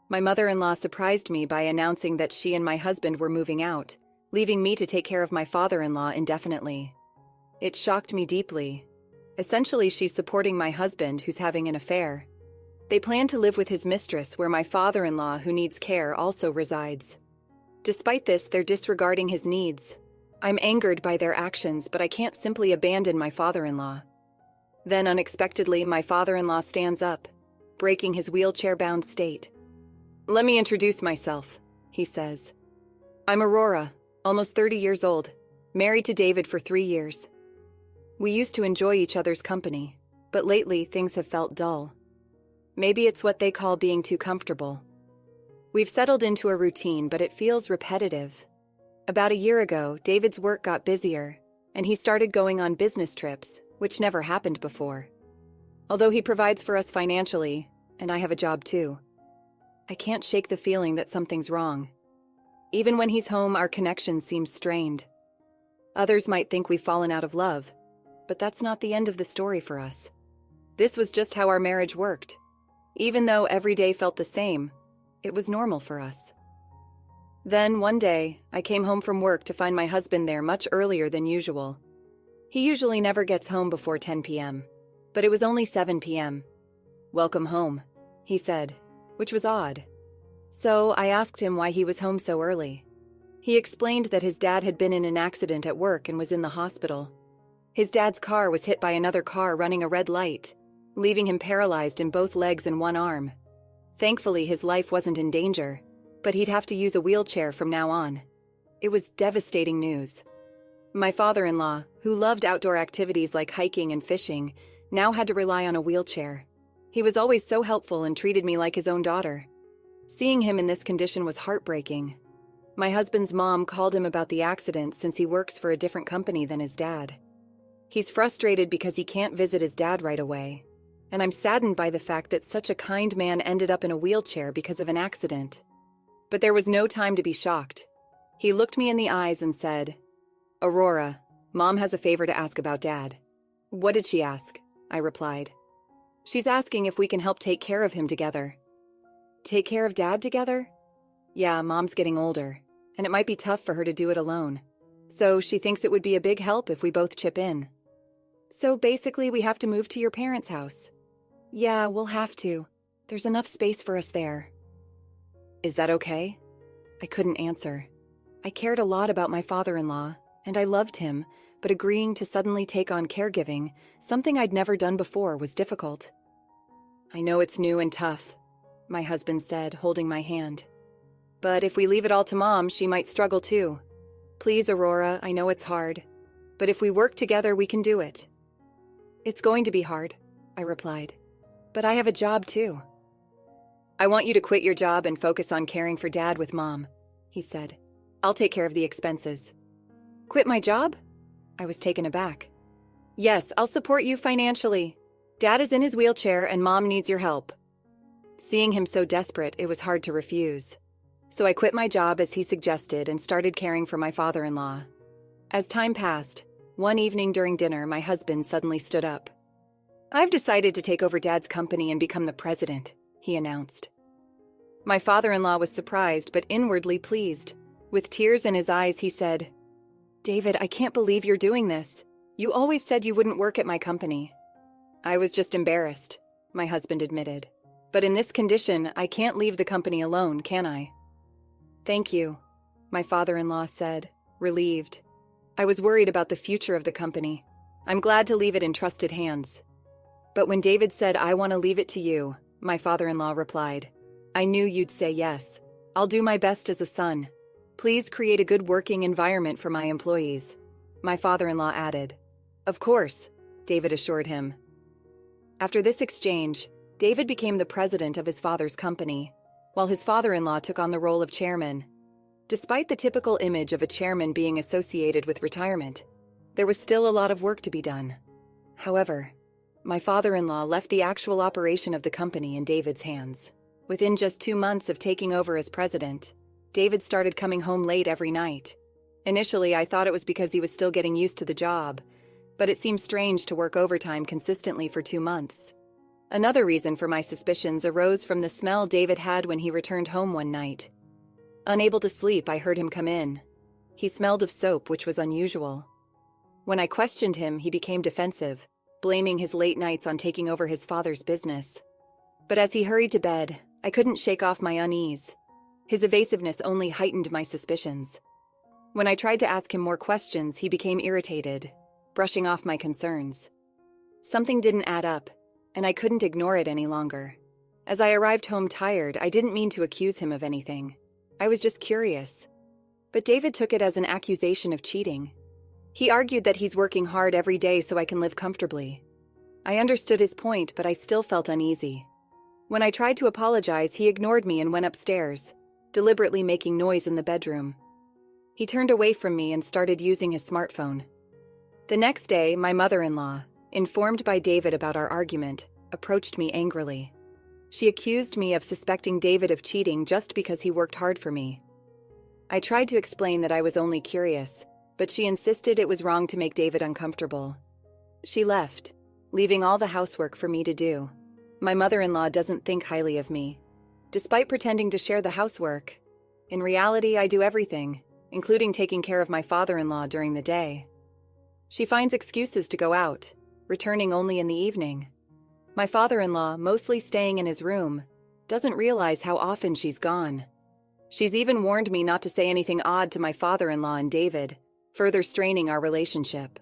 My mother-in-law surprised me by announcing that she and my husband were moving out, leaving me to take care of my father-in-law indefinitely. It shocked me deeply. Essentially, she's supporting my husband, who's having an affair. They plan to live with his mistress, where my father-in-law, who needs care, also resides. Despite this, they're disregarding his needs. I'm angered by their actions, but I can't simply abandon my father-in-law. Then, unexpectedly, my father-in-law stands up, breaking his wheelchair-bound state. "Let me introduce myself," he says. "I'm Aurora, almost 30 years old, married to David for 3 years. We used to enjoy each other's company, but lately things have felt dull. Maybe it's what they call being too comfortable. We've settled into a routine, but it feels repetitive. About a year ago, David's work got busier, and he started going on business trips, which never happened before. Although he provides for us financially, and I have a job too, I can't shake the feeling that something's wrong. Even when he's home, our connection seems strained. Others might think we've fallen out of love, but that's not the end of the story for us. This was just how our marriage worked. Even though every day felt the same, it was normal for us. Then, one day, I came home from work to find my husband there much earlier than usual. He usually never gets home before 10 p.m., but it was only 7 p.m. "Welcome home," he said, which was odd. So I asked him why he was home so early. He explained that his dad had been in an accident at work and was in the hospital. His dad's car was hit by another car running a red light, leaving him paralyzed in both legs and one arm. Thankfully, his life wasn't in danger, but he'd have to use a wheelchair from now on. It was devastating news. My father-in-law, who loved outdoor activities like hiking and fishing, now had to rely on a wheelchair. He was always so helpful and treated me like his own daughter. Seeing him in this condition was heartbreaking. My husband's mom called him about the accident since he works for a different company than his dad. He's frustrated because he can't visit his dad right away, and I'm saddened by the fact that such a kind man ended up in a wheelchair because of an accident. But there was no time to be shocked. He looked me in the eyes and said, "Aurora, Mom has a favor to ask about Dad." "What did she ask?" I replied. "She's asking if we can help take care of him together." "Take care of Dad together?" "Yeah, Mom's getting older, and it might be tough for her to do it alone. So she thinks it would be a big help if we both chip in." "So basically we have to move to your parents' house?" "Yeah, we'll have to. There's enough space for us there." "Is that okay?" I couldn't answer. I cared a lot about my father-in-law, and I loved him, but agreeing to suddenly take on caregiving, something I'd never done before, was difficult. "I know it's new and tough," my husband said, holding my hand. "But if we leave it all to Mom, she might struggle too. Please, Aurora, I know it's hard, but if we work together, we can do it." "It's going to be hard," I replied, "but I have a job too." "I want you to quit your job and focus on caring for Dad with Mom," he said. "I'll take care of the expenses." "Quit my job?" I was taken aback. "Yes, I'll support you financially. Dad is in his wheelchair and Mom needs your help." Seeing him so desperate, it was hard to refuse. So I quit my job as he suggested and started caring for my father-in-law. As time passed, one evening during dinner, my husband suddenly stood up. "I've decided to take over Dad's company and become the president," he announced. My father-in-law was surprised but inwardly pleased. With tears in his eyes, he said, "David, I can't believe you're doing this. You always said you wouldn't work at my company." "I was just embarrassed," my husband admitted. "But in this condition, I can't leave the company alone, can I?" "Thank you," my father-in-law said, relieved. "I was worried about the future of the company. I'm glad to leave it in trusted hands." But when David said, "I want to leave it to you," my father-in-law replied, "I knew you'd say yes. I'll do my best as a son. Please create a good working environment for my employees," my father-in-law added. "Of course," David assured him. After this exchange, David became the president of his father's company, while his father-in-law took on the role of chairman. Despite the typical image of a chairman being associated with retirement, there was still a lot of work to be done. However, my father-in-law left the actual operation of the company in David's hands. Within just 2 months of taking over as president, David started coming home late every night. Initially, I thought it was because he was still getting used to the job, but it seemed strange to work overtime consistently for 2 months. Another reason for my suspicions arose from the smell David had when he returned home one night. Unable to sleep, I heard him come in. He smelled of soap, which was unusual. When I questioned him, he became defensive, blaming his late nights on taking over his father's business. But as he hurried to bed, I couldn't shake off my unease. His evasiveness only heightened my suspicions. When I tried to ask him more questions, he became irritated, brushing off my concerns. Something didn't add up, and I couldn't ignore it any longer. As I arrived home tired, I didn't mean to accuse him of anything. I was just curious. But David took it as an accusation of cheating. He argued that he's working hard every day so I can live comfortably. I understood his point, but I still felt uneasy. When I tried to apologize, he ignored me and went upstairs, deliberately making noise in the bedroom. He turned away from me and started using his smartphone. The next day, my mother-in-law, informed by David about our argument, approached me angrily. She accused me of suspecting David of cheating just because he worked hard for me. I tried to explain that I was only curious, but she insisted it was wrong to make David uncomfortable. She left, leaving all the housework for me to do. My mother-in-law doesn't think highly of me. Despite pretending to share the housework, in reality I do everything, including taking care of my father-in-law during the day. She finds excuses to go out, returning only in the evening. My father-in-law, mostly staying in his room, doesn't realize how often she's gone. She's even warned me not to say anything odd to my father-in-law and David, further straining our relationship.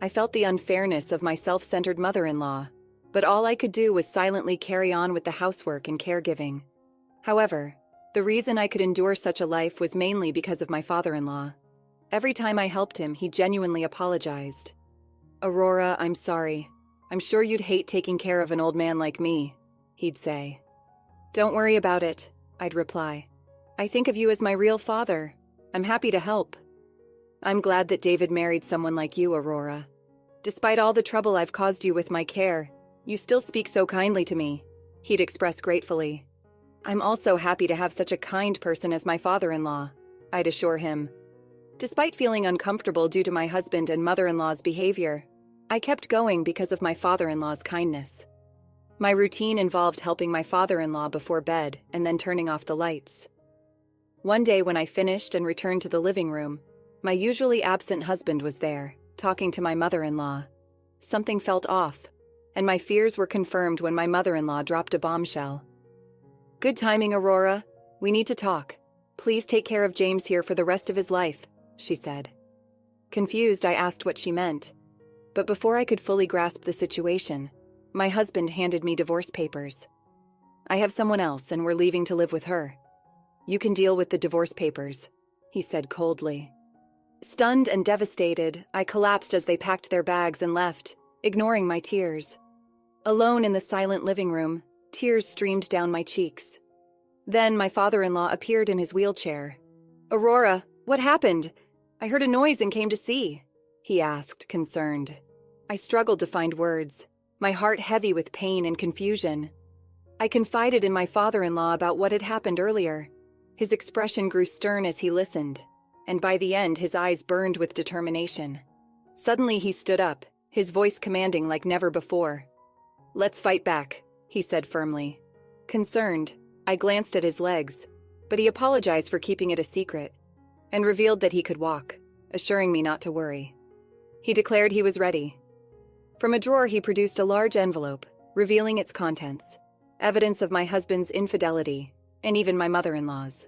I felt the unfairness of my self-centered mother-in-law, but all I could do was silently carry on with the housework and caregiving. However, the reason I could endure such a life was mainly because of my father-in-law. Every time I helped him, he genuinely apologized. "Aurora, I'm sorry. I'm sure you'd hate taking care of an old man like me," he'd say. "Don't worry about it," I'd reply. "I think of you as my real father. I'm happy to help." "I'm glad that David married someone like you, Aurora. Despite all the trouble I've caused you with my care, you still speak so kindly to me," he'd express gratefully. "I'm also happy to have such a kind person as my father-in-law," I'd assure him. Despite feeling uncomfortable due to my husband and mother-in-law's behavior, I kept going because of my father-in-law's kindness. My routine involved helping my father-in-law before bed and then turning off the lights. One day when I finished and returned to the living room, my usually absent husband was there, talking to my mother-in-law. Something felt off, and my fears were confirmed when my mother-in-law dropped a bombshell. "Good timing, Aurora. We need to talk. Please take care of James here for the rest of his life," she said. Confused, I asked what she meant. But before I could fully grasp the situation, my husband handed me divorce papers. "I have someone else, and we're leaving to live with her. You can deal with the divorce papers," he said coldly. Stunned and devastated, I collapsed as they packed their bags and left, ignoring my tears. Alone in the silent living room, tears streamed down my cheeks. Then my father-in-law appeared in his wheelchair. "Aurora, what happened? I heard a noise and came to see," he asked, concerned. I struggled to find words, my heart heavy with pain and confusion. I confided in my father-in-law about what had happened earlier. His expression grew stern as he listened, and by the end his eyes burned with determination. Suddenly he stood up, his voice commanding like never before. "Let's fight back," he said firmly. Concerned, I glanced at his legs, but he apologized for keeping it a secret, and revealed that he could walk, assuring me not to worry. He declared he was ready. From a drawer he produced a large envelope, revealing its contents, evidence of my husband's infidelity, and even my mother-in-law's.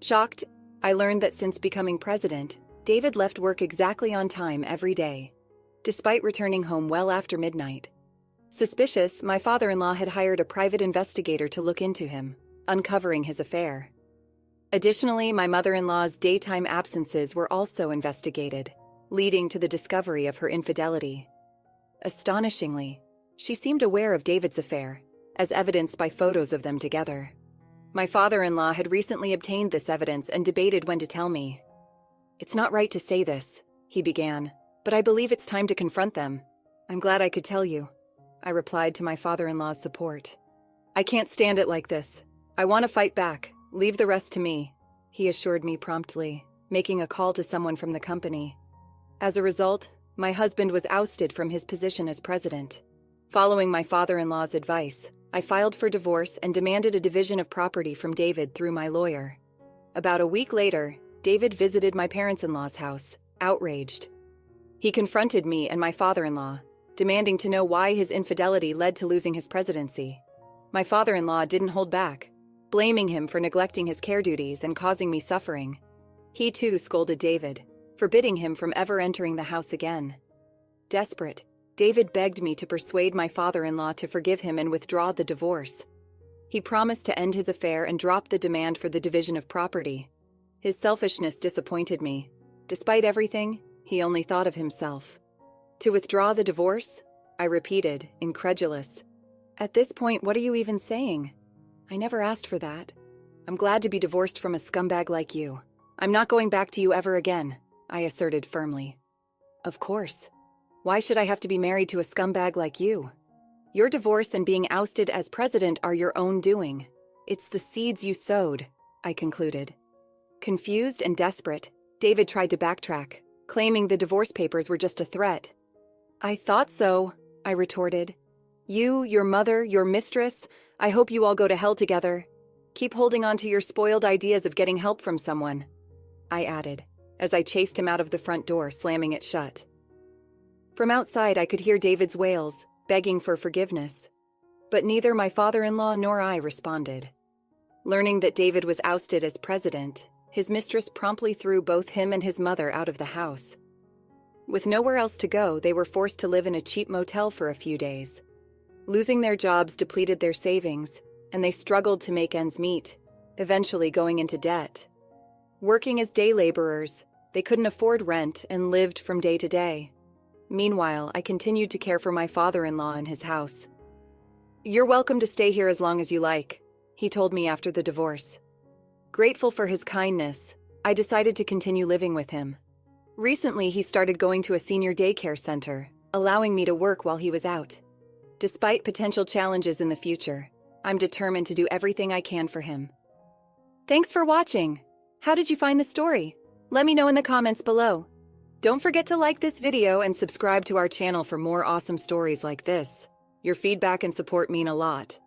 Shocked, I learned that since becoming president, David left work exactly on time every day, despite returning home well after midnight. Suspicious, my father-in-law had hired a private investigator to look into him, uncovering his affair. Additionally, my mother-in-law's daytime absences were also investigated, leading to the discovery of her infidelity. Astonishingly, she seemed aware of David's affair, as evidenced by photos of them together. My father-in-law had recently obtained this evidence and debated when to tell me. "It's not right to say this," he began, "but I believe it's time to confront them. I'm glad I could tell you," I replied to my father-in-law's support. "I can't stand it like this. I want to fight back. Leave the rest to me," he assured me promptly, making a call to someone from the company. As a result, my husband was ousted from his position as president. Following my father-in-law's advice, I filed for divorce and demanded a division of property from David through my lawyer. About a week later, David visited my parents-in-law's house, outraged. He confronted me and my father-in-law, demanding to know why his infidelity led to losing his presidency. My father-in-law didn't hold back, blaming him for neglecting his care duties and causing me suffering. He too scolded David, forbidding him from ever entering the house again. Desperate, David begged me to persuade my father-in-law to forgive him and withdraw the divorce. He promised to end his affair and drop the demand for the division of property. His selfishness disappointed me. Despite everything, he only thought of himself. To withdraw the divorce? I repeated, incredulous. At this point, what are you even saying? I never asked for that. I'm glad to be divorced from a scumbag like you. I'm not going back to you ever again, I asserted firmly. Of course. Why should I have to be married to a scumbag like you? Your divorce and being ousted as president are your own doing. It's the seeds you sowed, I concluded. Confused and desperate, David tried to backtrack, claiming the divorce papers were just a threat. I thought so, I retorted. You, your mother, your mistress, I hope you all go to hell together. Keep holding on to your spoiled ideas of getting help from someone, I added, as I chased him out of the front door, slamming it shut. From outside, I could hear David's wails, begging for forgiveness. But neither my father-in-law nor I responded. Learning that David was ousted as president, his mistress promptly threw both him and his mother out of the house. With nowhere else to go, they were forced to live in a cheap motel for a few days. Losing their jobs depleted their savings, and they struggled to make ends meet, eventually going into debt. Working as day laborers, they couldn't afford rent and lived from day to day. Meanwhile, I continued to care for my father-in-law in his house. You're welcome to stay here as long as you like, he told me after the divorce. Grateful for his kindness, I decided to continue living with him. Recently, he started going to a senior daycare center, allowing me to work while he was out. Despite potential challenges in the future, I'm determined to do everything I can for him. Thanks for watching. How did you find the story? Let me know in the comments below. Don't forget to like this video and subscribe to our channel for more awesome stories like this. Your feedback and support mean a lot.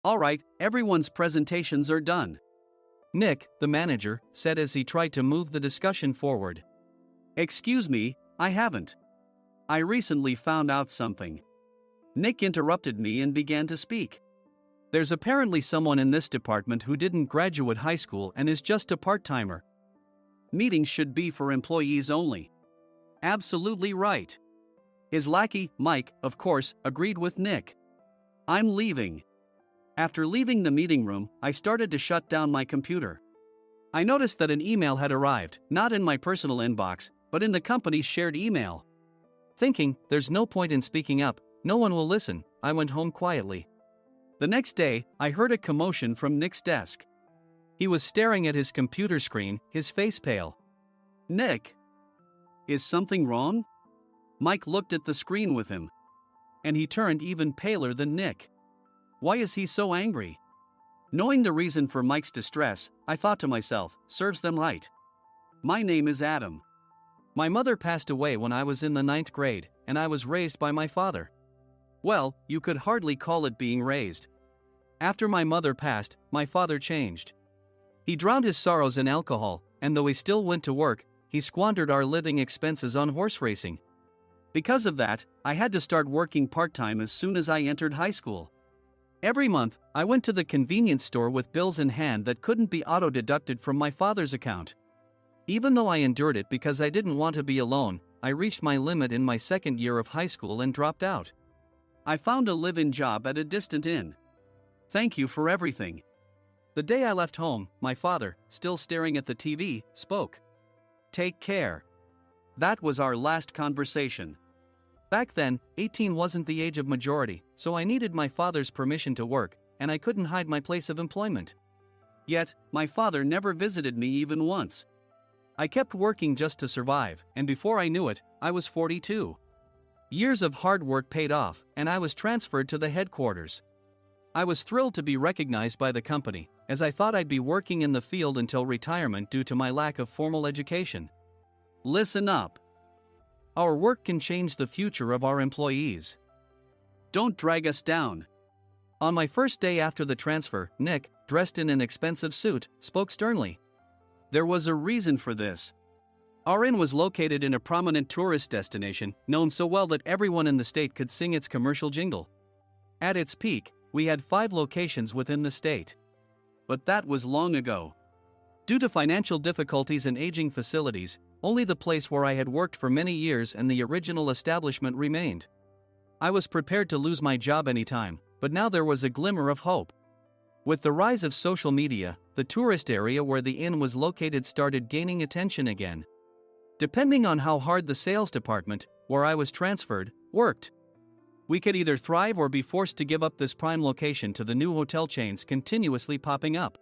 Alright, everyone's presentations are done. Nick, the manager, said as he tried to move the discussion forward. Excuse me, I haven't. I recently found out something. Nick interrupted me and began to speak. There's apparently someone in this department who didn't graduate high school and is just a part-timer. Meetings should be for employees only. Absolutely right. His lackey, Mike, of course, agreed with Nick. I'm leaving. After leaving the meeting room, I started to shut down my computer. I noticed that an email had arrived, not in my personal inbox, but in the company's shared email. Thinking, there's no point in speaking up, no one will listen, I went home quietly. The next day, I heard a commotion from Nick's desk. He was staring at his computer screen, his face pale. Nick! Is something wrong? Mike looked at the screen with him. And he turned even paler than Nick. Why is he so angry? Knowing the reason for Mike's distress, I thought to myself, serves them right. My name is Adam. My mother passed away when I was in the 9th grade, and I was raised by my father. Well, you could hardly call it being raised. After my mother passed, my father changed. He drowned his sorrows in alcohol, and though he still went to work, he squandered our living expenses on horse racing. Because of that, I had to start working part-time as soon as I entered high school. Every month, I went to the convenience store with bills in hand that couldn't be auto-deducted from my father's account. Even though I endured it because I didn't want to be alone, I reached my limit in my second year of high school and dropped out. I found a live-in job at a distant inn. Thank you for everything. The day I left home, my father, still staring at the TV, spoke. Take care. That was our last conversation. Back then, 18 wasn't the age of majority, so I needed my father's permission to work, and I couldn't hide my place of employment. Yet, my father never visited me even once. I kept working just to survive, and before I knew it, I was 42. Years of hard work paid off, and I was transferred to the headquarters. I was thrilled to be recognized by the company, as I thought I'd be working in the field until retirement due to my lack of formal education. Listen up. Our work can change the future of our employees. Don't drag us down. On my first day after the transfer, Nick, dressed in an expensive suit, spoke sternly. There was a reason for this. Our inn was located in a prominent tourist destination, known so well that everyone in the state could sing its commercial jingle. At its peak, we had 5 locations within the state. But that was long ago. Due to financial difficulties and aging facilities, only the place where I had worked for many years and the original establishment remained. I was prepared to lose my job anytime, but now there was a glimmer of hope. With the rise of social media, the tourist area where the inn was located started gaining attention again. Depending on how hard the sales department, where I was transferred, worked, we could either thrive or be forced to give up this prime location to the new hotel chains continuously popping up.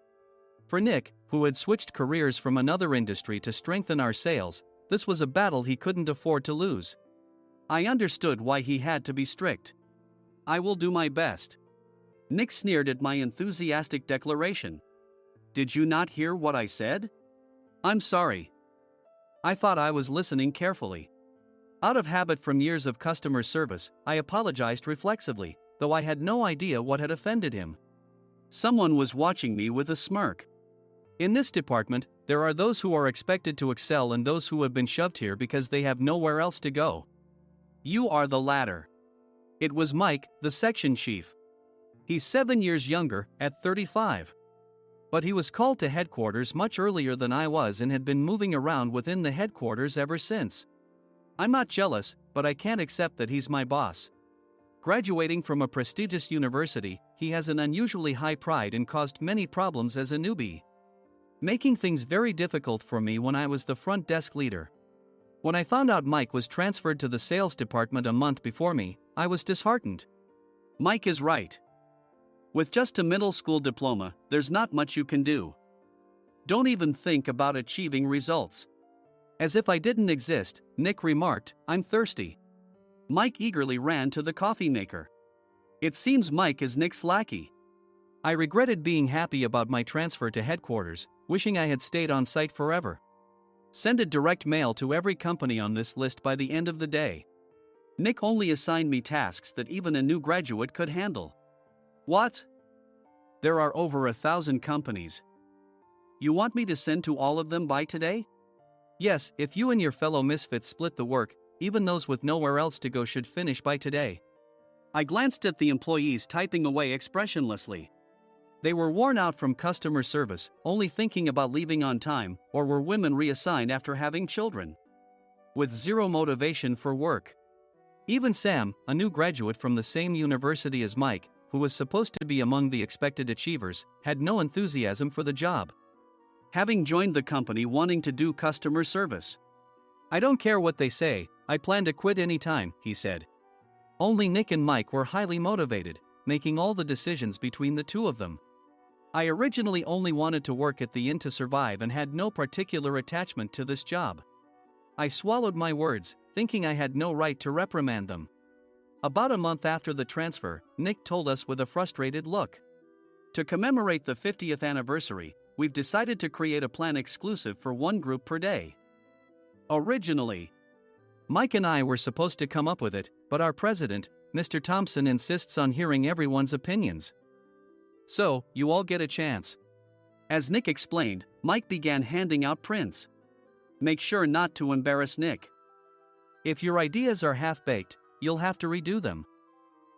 For Nick, who had switched careers from another industry to strengthen our sales, this was a battle he couldn't afford to lose. I understood why he had to be strict. I will do my best. Nick sneered at my enthusiastic declaration. Did you not hear what I said? I'm sorry. I thought I was listening carefully. Out of habit from years of customer service, I apologized reflexively, though I had no idea what had offended him. Someone was watching me with a smirk. In this department, there are those who are expected to excel and those who have been shoved here because they have nowhere else to go. You are the latter. It was Mike, the section chief. He's 7 years younger, at 35. But he was called to headquarters much earlier than I was and had been moving around within the headquarters ever since. I'm not jealous, but I can't accept that he's my boss. Graduating from a prestigious university, he has an unusually high pride and caused many problems as a newbie, making things very difficult for me when I was the front desk leader. When I found out Mike was transferred to the sales department a month before me, I was disheartened. Mike is right. With just a middle school diploma, there's not much you can do. Don't even think about achieving results. As if I didn't exist, Nick remarked, I'm thirsty. Mike eagerly ran to the coffee maker. It seems Mike is Nick's lackey. I regretted being happy about my transfer to headquarters, wishing I had stayed on site forever. Send a direct mail to every company on this list by the end of the day. Nick only assigned me tasks that even a new graduate could handle. What? There are over 1,000 companies. You want me to send to all of them by today? Yes, if you and your fellow misfits split the work, even those with nowhere else to go should finish by today. I glanced at the employees typing away expressionlessly. They were worn out from customer service, only thinking about leaving on time, or were women reassigned after having children, with zero motivation for work. Even Sam, a new graduate from the same university as Mike, who was supposed to be among the expected achievers, had no enthusiasm for the job, having joined the company wanting to do customer service. I don't care what they say, I plan to quit anytime, he said. Only Nick and Mike were highly motivated, making all the decisions between the two of them. I originally only wanted to work at the inn to survive and had no particular attachment to this job. I swallowed my words, thinking I had no right to reprimand them. About a month after the transfer, Nick told us with a frustrated look. To commemorate the 50th anniversary, we've decided to create a plan exclusive for one group per day. Originally, Mike and I were supposed to come up with it, but our president, Mr. Thompson, insists on hearing everyone's opinions. So, you all get a chance. As Nick explained, Mike began handing out prints. Make sure not to embarrass Nick. If your ideas are half-baked, you'll have to redo them.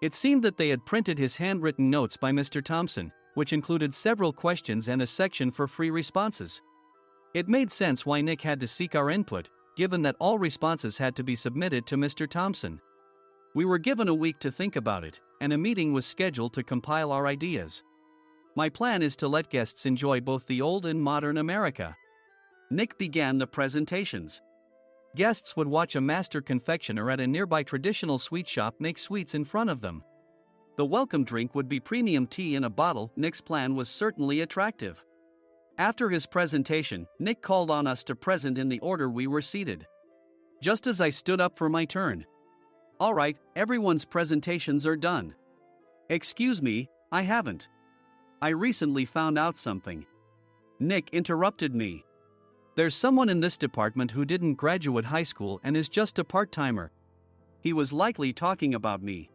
It seemed that they had printed his handwritten notes by Mr. Thompson, which included several questions and a section for free responses. It made sense why Nick had to seek our input, given that all responses had to be submitted to Mr. Thompson. We were given a week to think about it, and a meeting was scheduled to compile our ideas. My plan is to let guests enjoy both the old and modern America. Nick began the presentations. Guests would watch a master confectioner at a nearby traditional sweet shop make sweets in front of them. The welcome drink would be premium tea in a bottle. Nick's plan was certainly attractive. After his presentation, Nick called on us to present in the order we were seated. Just as I stood up for my turn. All right, everyone's presentations are done. Excuse me, I haven't. I recently found out something. Nick interrupted me. There's someone in this department who didn't graduate high school and is just a part-timer. He was likely talking about me.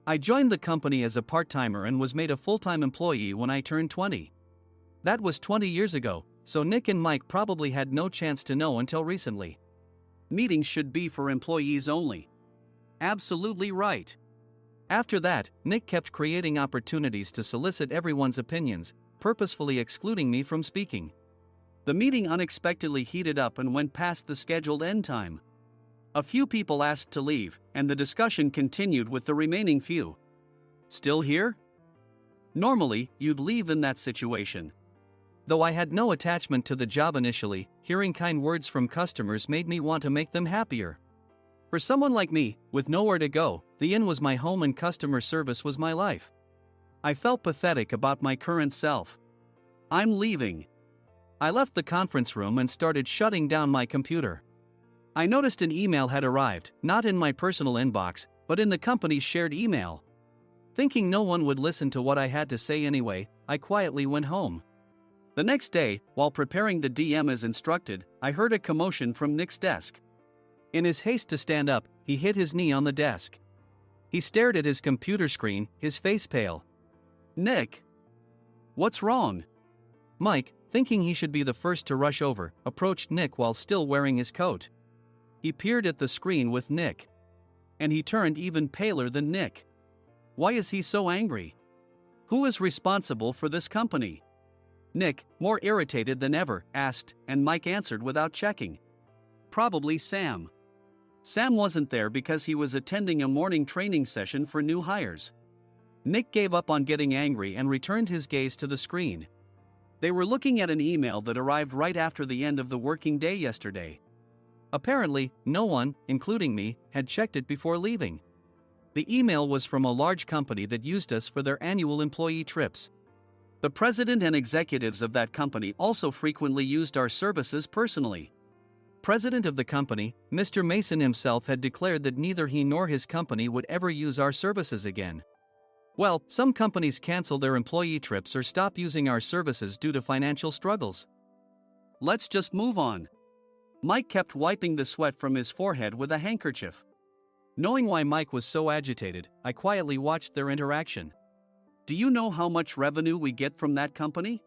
I joined the company as a part-timer and was made a full-time employee when I turned 20. That was 20 years ago, so Nick and Mike probably had no chance to know until recently. Meetings should be for employees only. Absolutely right. After that, Nick kept creating opportunities to solicit everyone's opinions, purposefully excluding me from speaking. The meeting unexpectedly heated up and went past the scheduled end time. A few people asked to leave, and the discussion continued with the remaining few. Still here? Normally, you'd leave in that situation. Though I had no attachment to the job initially, hearing kind words from customers made me want to make them happier. For someone like me, with nowhere to go, the inn was my home and customer service was my life. I felt pathetic about my current self. I'm leaving. I left the conference room and started shutting down my computer. I noticed an email had arrived, not in my personal inbox, but in the company's shared email. Thinking no one would listen to what I had to say anyway, I quietly went home. The next day, while preparing the DM as instructed, I heard a commotion from Nick's desk. In his haste to stand up, he hit his knee on the desk. He stared at his computer screen, his face pale. Nick! What's wrong? Mike, thinking he should be the first to rush over, approached Nick while still wearing his coat. He peered at the screen with Nick. And he turned even paler than Nick. Why is he so angry? Who is responsible for this company? Nick, more irritated than ever, asked, and Mike answered without checking. Probably Sam. Sam wasn't there because he was attending a morning training session for new hires. Nick gave up on getting angry and returned his gaze to the screen. They were looking at an email that arrived right after the end of the working day yesterday. Apparently, no one, including me, had checked it before leaving. The email was from a large company that used us for their annual employee trips. The president and executives of that company also frequently used our services personally. President of the company, Mr. Mason himself had declared that neither he nor his company would ever use our services again. Well, some companies cancel their employee trips or stop using our services due to financial struggles. Let's just move on. Mike kept wiping the sweat from his forehead with a handkerchief. Knowing why Mike was so agitated, I quietly watched their interaction. Do you know how much revenue we get from that company?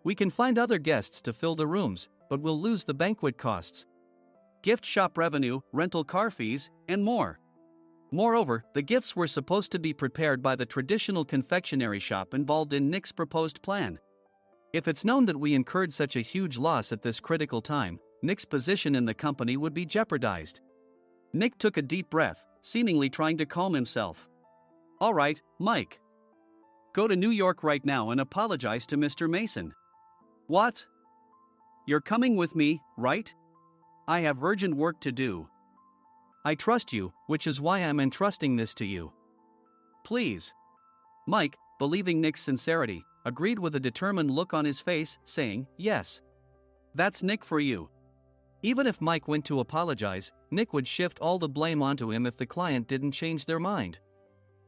We can find other guests to fill the rooms, but we'll lose the banquet costs, gift shop revenue, rental car fees, and more. Moreover, the gifts were supposed to be prepared by the traditional confectionery shop involved in Nick's proposed plan. If it's known that we incurred such a huge loss at this critical time, Nick's position in the company would be jeopardized. Nick took a deep breath, seemingly trying to calm himself. All right, Mike. Go to New York right now and apologize to Mr. Mason. What? You're coming with me, right? I have urgent work to do. I trust you, which is why I'm entrusting this to you. Please. Mike, believing Nick's sincerity, agreed with a determined look on his face, saying, yes. That's Nick for you. Even if Mike went to apologize, Nick would shift all the blame onto him if the client didn't change their mind.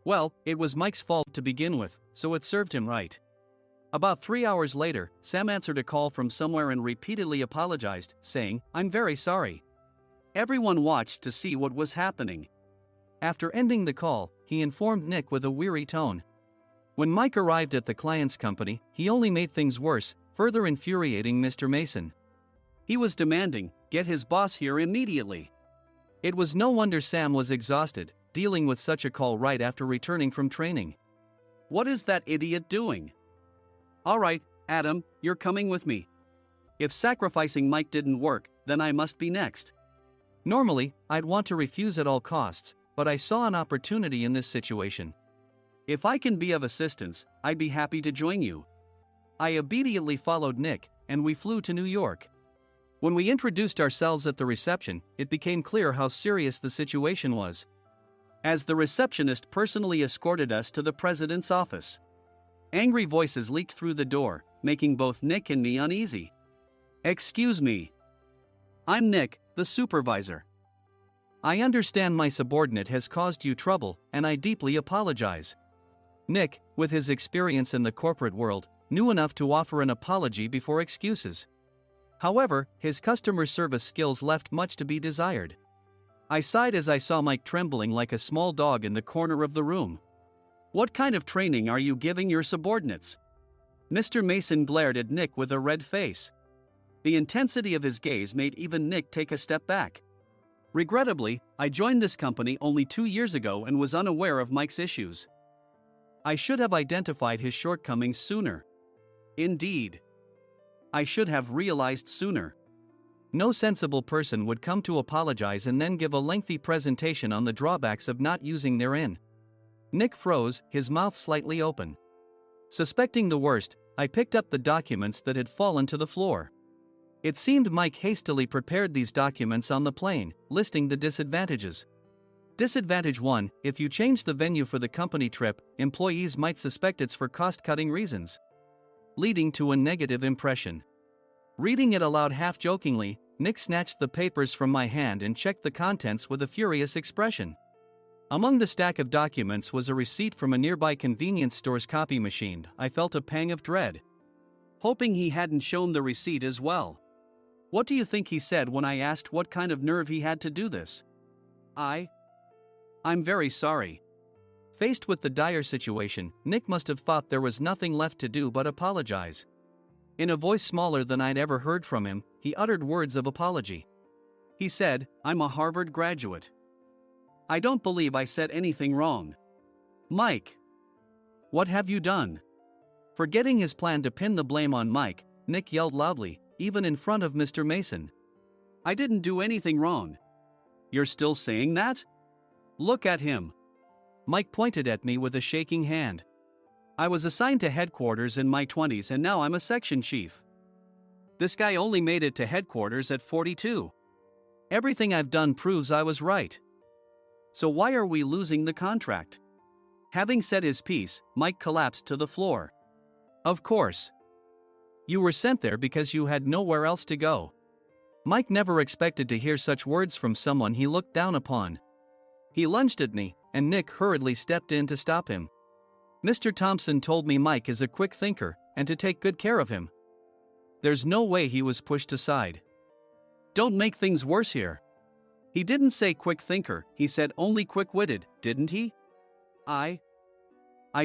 Well, it was Mike's fault to begin with, so it served him right. About 3 hours later, Sam answered a call from somewhere and repeatedly apologized, saying, I'm very sorry. Everyone watched to see what was happening. After ending the call, he informed Nick with a weary tone. When Mike arrived at the client's company, he only made things worse, further infuriating Mr. Mason. He was demanding, get his boss here immediately. It was no wonder Sam was exhausted, dealing with such a call right after returning from training. What is that idiot doing? All right, Adam, you're coming with me. If sacrificing Mike didn't work, then I must be next. Normally, I'd want to refuse at all costs, but I saw an opportunity in this situation. If I can be of assistance, I'd be happy to join you. I immediately followed Nick, and we flew to New York. When we introduced ourselves at the reception, it became clear how serious the situation was. As the receptionist personally escorted us to the president's office. Angry voices leaked through the door, making both Nick and me uneasy. "Excuse me. I'm Nick, the supervisor. I understand my subordinate has caused you trouble, and I deeply apologize." Nick, with his experience in the corporate world, knew enough to offer an apology before excuses. However, his customer service skills left much to be desired. I sighed as I saw Mike trembling like a small dog in the corner of the room. "What kind of training are you giving your subordinates?" Mr. Mason glared at Nick with a red face. The intensity of his gaze made even Nick take a step back. Regrettably, I joined this company only 2 years ago and was unaware of Mike's issues. I should have identified his shortcomings sooner. Indeed. I should have realized sooner. No sensible person would come to apologize and then give a lengthy presentation on the drawbacks of not using their in. Nick froze, his mouth slightly open. Suspecting the worst, I picked up the documents that had fallen to the floor. It seemed Mike hastily prepared these documents on the plane, listing the disadvantages. Disadvantage 1: if you change the venue for the company trip, employees might suspect it's for cost-cutting reasons, leading to a negative impression. Reading it aloud half-jokingly, Nick snatched the papers from my hand and checked the contents with a furious expression. Among the stack of documents was a receipt from a nearby convenience store's copy machine. I felt a pang of dread, hoping he hadn't shown the receipt as well. What do you think he said when I asked what kind of nerve he had to do this? I'm very sorry." Faced with the dire situation, Nick must have thought there was nothing left to do but apologize. In a voice smaller than I'd ever heard from him, he uttered words of apology. He said, "I'm a Harvard graduate. I don't believe I said anything wrong." "Mike, what have you done?" Forgetting his plan to pin the blame on Mike, Nick yelled loudly, even in front of Mr. Mason. "I didn't do anything wrong." "You're still saying that? Look at him." Mike pointed at me with a shaking hand. "I was assigned to headquarters in my 20s and now I'm a section chief. This guy only made it to headquarters at 42. Everything I've done proves I was right. So why are we losing the contract?" Having said his piece, Mike collapsed to the floor. "Of course. You were sent there because you had nowhere else to go." Mike never expected to hear such words from someone he looked down upon. He lunged at me, and Nick hurriedly stepped in to stop him. "Mr. Thompson told me Mike is a quick thinker, and to take good care of him." There's no way he was pushed aside. "Don't make things worse here. He didn't say quick thinker, he said only quick-witted, didn't he?" I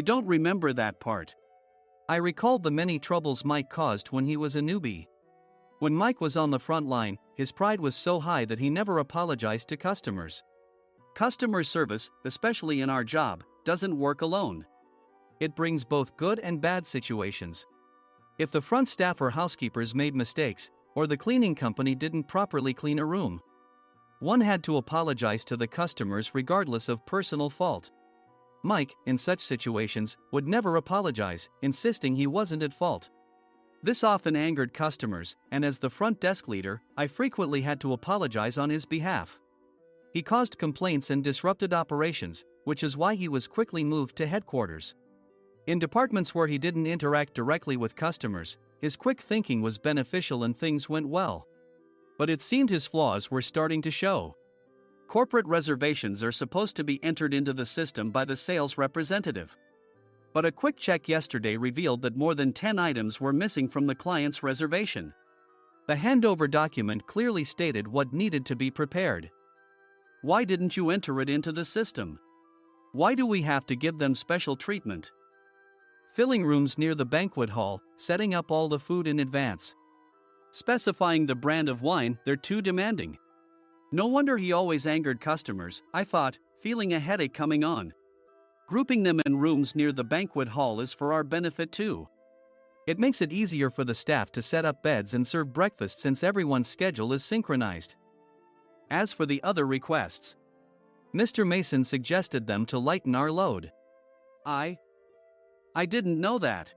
don't remember that part." I recalled the many troubles Mike caused when he was a newbie. When Mike was on the front line, his pride was so high that he never apologized to customers. Customer service, especially in our job, doesn't work alone. It brings both good and bad situations. If the front staff or housekeepers made mistakes, or the cleaning company didn't properly clean a room, one had to apologize to the customers regardless of personal fault. Mike, in such situations, would never apologize, insisting he wasn't at fault. This often angered customers, and as the front desk leader, I frequently had to apologize on his behalf. He caused complaints and disrupted operations, which is why he was quickly moved to headquarters. In departments where he didn't interact directly with customers, his quick thinking was beneficial and things went well. But it seemed his flaws were starting to show. Corporate reservations are supposed to be entered into the system by the sales representative. But a quick check yesterday revealed that more than 10 items were missing from the client's reservation. The handover document clearly stated what needed to be prepared. Why didn't you enter it into the system? Why do we have to give them special treatment? Filling rooms near the banquet hall, setting up all the food in advance. Specifying the brand of wine, they're too demanding. No wonder he always angered customers, I thought, feeling a headache coming on. Grouping them in rooms near the banquet hall is for our benefit too. It makes it easier for the staff to set up beds and serve breakfast since everyone's schedule is synchronized. As for the other requests, Mr. Mason suggested them to lighten our load. I didn't know that.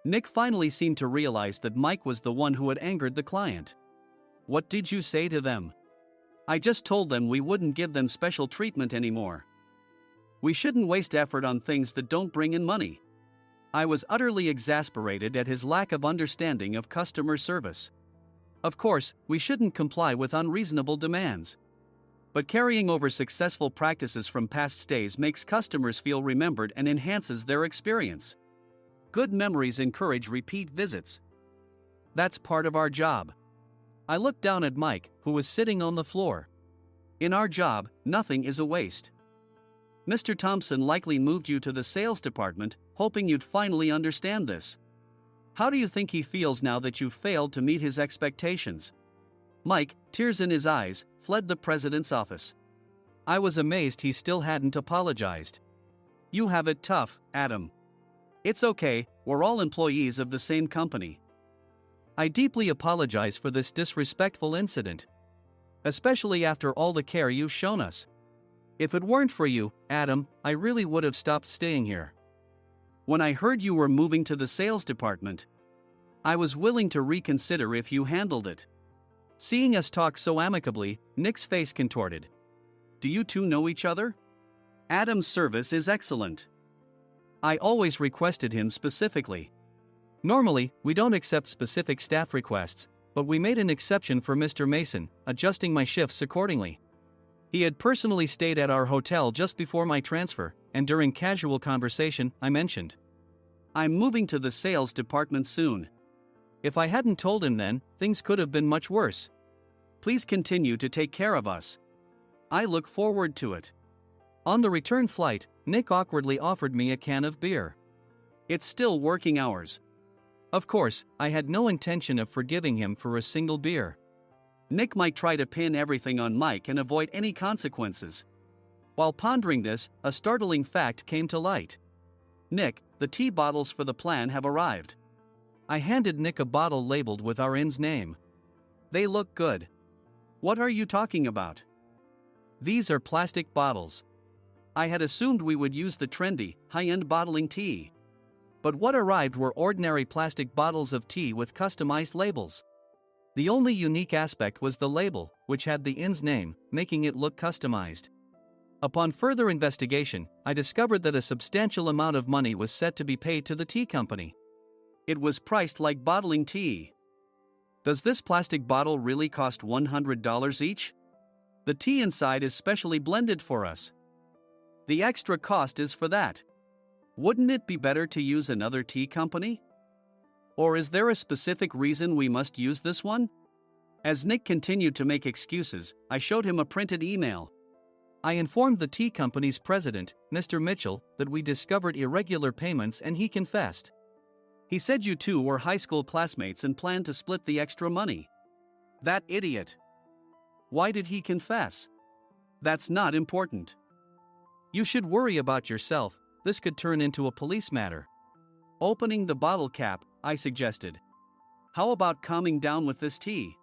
Nick finally seemed to realize that Mike was the one who had angered the client. What did you say to them? I just told them we wouldn't give them special treatment anymore. We shouldn't waste effort on things that don't bring in money. I was utterly exasperated at his lack of understanding of customer service. Of course, we shouldn't comply with unreasonable demands. But carrying over successful practices from past stays makes customers feel remembered and enhances their experience. Good memories encourage repeat visits. That's part of our job. I looked down at Mike, who was sitting on the floor. In our job, nothing is a waste. Mr. Thompson likely moved you to the sales department, hoping you'd finally understand this. How do you think he feels now that you failed to meet his expectations? Mike, tears in his eyes, fled the president's office. I was amazed he still hadn't apologized. You have it tough, Adam. It's okay, we're all employees of the same company. I deeply apologize for this disrespectful incident. Especially after all the care you've shown us. If it weren't for you, Adam, I really would have stopped staying here. When I heard you were moving to the sales department, I was willing to reconsider if you handled it. Seeing us talk so amicably, Nick's face contorted. Do you two know each other? Adam's service is excellent. I always requested him specifically. Normally, we don't accept specific staff requests, but we made an exception for Mr. Mason, adjusting my shifts accordingly. He had personally stayed at our hotel just before my transfer, and during casual conversation, I mentioned, I'm moving to the sales department soon. If I hadn't told him then, things could have been much worse. Please continue to take care of us. I look forward to it. On the return flight, Nick awkwardly offered me a can of beer. It's still working hours. Of course, I had no intention of forgiving him for a single beer. Nick might try to pin everything on Mike and avoid any consequences. While pondering this, a startling fact came to light. Nick, the tea bottles for the plan have arrived. I handed Nick a bottle labeled with our inn's name. They look good. What are you talking about? These are plastic bottles. I had assumed we would use the trendy, high-end bottling tea. But what arrived were ordinary plastic bottles of tea with customized labels. The only unique aspect was the label, which had the inn's name, making it look customized. Upon further investigation, I discovered that a substantial amount of money was set to be paid to the tea company. It was priced like bottling tea. Does this plastic bottle really cost $100 each? The tea inside is specially blended for us. The extra cost is for that. Wouldn't it be better to use another tea company? Or is there a specific reason we must use this one? As Nick continued to make excuses, I showed him a printed email. I informed the tea company's president, Mr. Mitchell, that we discovered irregular payments and he confessed. He said you two were high school classmates and planned to split the extra money. That idiot. Why did he confess? That's not important. You should worry about yourself, this could turn into a police matter. Opening the bottle cap, I suggested. How about calming down with this tea?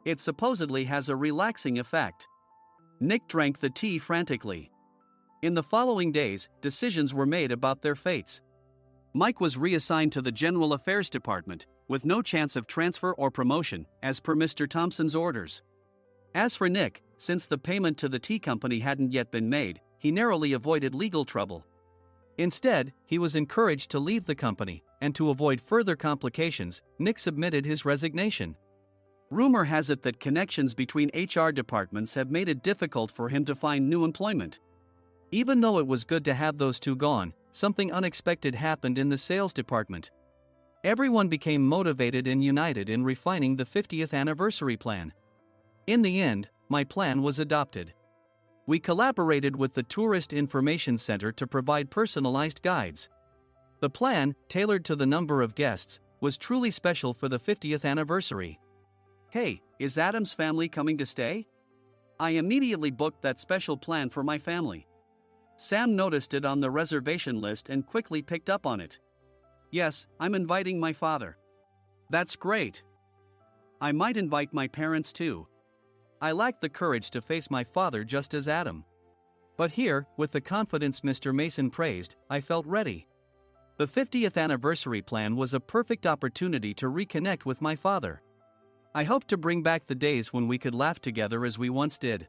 It supposedly has a relaxing effect. Nick drank the tea frantically. In the following days, decisions were made about their fates. Mike was reassigned to the General Affairs Department, with no chance of transfer or promotion, as per Mr. Thompson's orders. As for Nick, since the payment to the tea company hadn't yet been made, he narrowly avoided legal trouble. Instead, he was encouraged to leave the company, and to avoid further complications, Nick submitted his resignation. Rumor has it that connections between HR departments have made it difficult for him to find new employment. Even though it was good to have those two gone, something unexpected happened in the sales department. Everyone became motivated and united in refining the 50th anniversary plan. In the end, my plan was adopted. We collaborated with the Tourist Information Center to provide personalized guides. The plan, tailored to the number of guests, was truly special for the 50th anniversary. Hey, is Adam's family coming to stay? I immediately booked that special plan for my family. Sam noticed it on the reservation list and quickly picked up on it. Yes, I'm inviting my father. That's great. I might invite my parents too. I lacked the courage to face my father just as Adam. But here, with the confidence Mr. Mason praised, I felt ready. The 50th anniversary plan was a perfect opportunity to reconnect with my father. I hoped to bring back the days when we could laugh together as we once did.